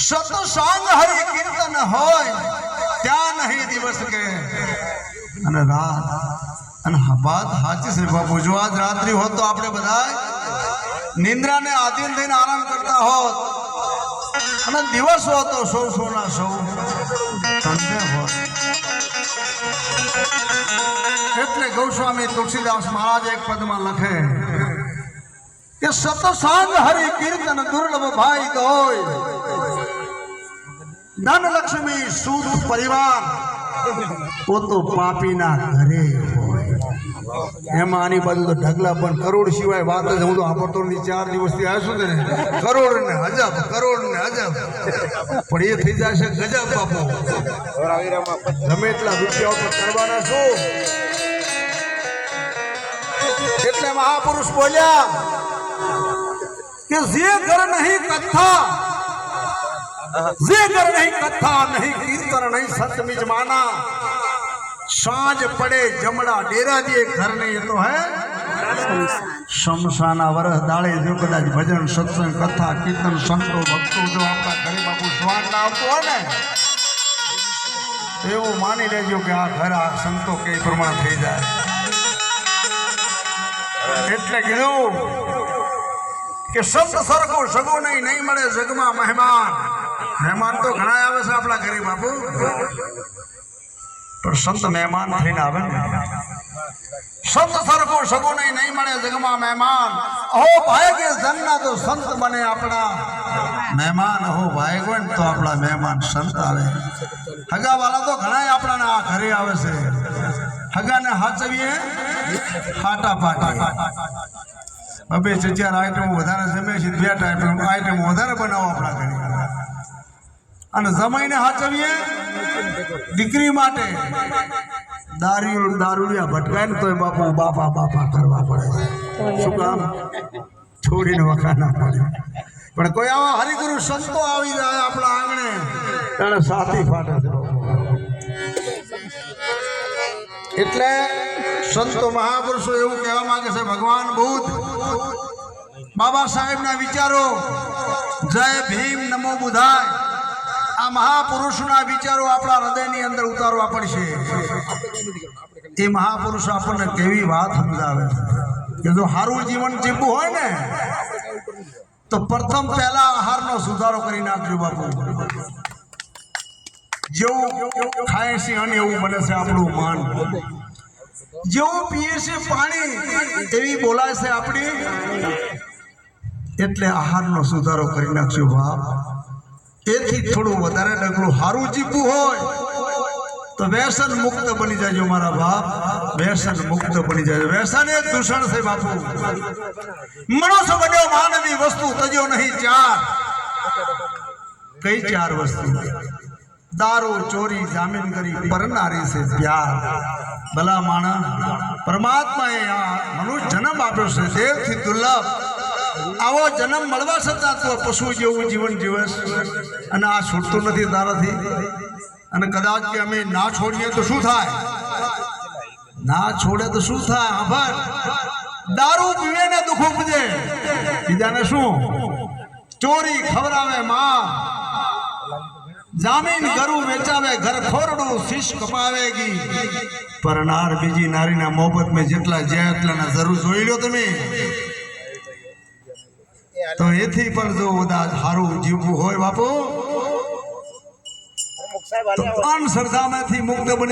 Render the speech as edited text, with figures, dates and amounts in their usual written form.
સતસંગ હરિ કીર્તન હોય ત્યાં નહીં દિવસ કે અને રાત અને વાત સાચી છે બાપુ. જો આજ રાત્રિ હોત તો આપણે બધા નિંદ્રાને આધીન થઈને આરામ કરતા હોત અને દિવસ હોત તો સૌ ના સૌ ઠંડે હોત. એટલે ગૌસ્વામી તુલસીદાસ મહારાજ એક પદમાં લખે કે સતસંગ હરિ કીર્તન દુર્લભ ભાઈ ગોય, ધન લક્ષ્મી સુદ પરિવાર ઓ તો પાપીના ઘરે હોય. એમાં આની બાજુ તો ઢગલા પણ કરોડ સિવાય વાત જ હું તો વાપરતો નહીં. 4 દિવસથી આવ્યો છું ને કરોડ ને હજાબ પણ એ થઈ જશે ગજબ બાપુ. ગમે એટલા રૂપિયા ઉપર કરવાના શું. એટલે મહાપુરુષ બોલ્યા કે જે ઘર નહીં કથા, જે ઘર નહીં કથા નહીં કીર્તન નહીં સતમિજ માના, સાંજ પડે જમડા ડેરા જે ઘર નહીં તો હે શમશાના વરસ દાળે. જો કદાચ ભજન સત્સંગ કથા કીર્તન સંતો ભક્તો જો આપણા ઘરે બાપુ સ્વાદ ના આવતો હોય ને એવું માની લેજો કે આ ઘર આ સંતો કે પ્રમાણે થઈ જાય. એટલે કીધું કે શબ્દ સરખો સગો નહીં મળે જગમાં મહેમાન. મહેમાન તો ઘણા આવે છે આપણા ઘરે બાપુ, પણ સંત મહેમાન થઈને આવે ને. શબ્દ સરખો સગો નહીં મળે જગમાં મહેમાન. અહો ભાગ્ય જનના તો સંત બને આપણા મહેમાન. અહો ભાગ્ય હોય ને તો આપણા મહેમાન સંત આવે. હગા વાળા તો ઘણા આપણા આ ઘરે આવે છે. હગાને હાચવીએ ફાટા ફાટા. બબે 4 આઈટમ વધારે જમે છે, 2 આઈટમ વધારે બનાવો આપણા ઘરે. અને જમાઈને હાચવીએ દીકરી માટે. દારૂડિયા ભટકાય ને તોય બાપુ બાપા કરવા પડે. શું કામ? છોડીને વખા ના પડે. પણ કોઈ આવા હરિગુરુ સંતો આવી જાય આપણા આંગણે એને સાથી ફાટે છે. એટલે સંતો મહાપુરુષો એવું કહેવા માંગે છે ભગવાન બુદ્ધ, બાબા સાહેબના વિચારો જય ભીમ નમો બુધાય, આ મહાપુરુષના વિચારો આપણા હૃદયની અંદર ઉતારવા પડશે. એ મહાપુરુષ આપણને કેવી વાત સમજાવે કે જો સારું જીવન જીવવું હોય ને તો પ્રથમ પહેલા આહારનો સુધારો કરી નાખજો બાપુ. જેવું ખાય છે અને એવું બને છે આપણું મન. જેવું પીએ છે પાણી એવી બોલાય છે આપણી. એટલે આહારનો સુધારો કરી નાખજો બાપ. એથી થોડું વધારે ડગલું સારું જીવવું હોય તો વ્યસન મુક્ત બની જાજો મારા બાપ. વ્યસન મુક્ત બની જાય. વ્યસન એક દૂષણ છે બાપુ. મનુષ્ય બન્યો માનવી વસ્તુ તજો નહીં 4. કઈ 4 વસ્તુ? દારૂ ચોરી જામીન કરી પરનારી છે પ્યાર. ભલા માણસ પરમાત્માએ આ મનુષ્ય જન્મ આપ્યો છે દેવથી દુર્લભ. આવો જન્મ મળવા છતાં તો પશુ જેવું જીવન જીવસ અને આ છૂટતું નથી તારાથી. અને કદાચ કે અમે ના છોડીએ તો શું થાય? ના છોડે તો શું થાય? આભાર દારૂ પીવે ને દુઃખ ઉપજે, બીજાને શું? ચોરી ખવડાવે માં, જામીન કરું વેચાવે ઘર ખોરડું શીશ કપાવેગી. પરનાર બીજી નારીના મોહબ્બત મેં જેટલા જ્યાં એટલાના જરૂર જોઈ લો તમે. તો એથી પણ જો કદાચ સારું જીવવું હોય બાપુ તો અંધશ્રદ્ધામાંથી મુક્ત બની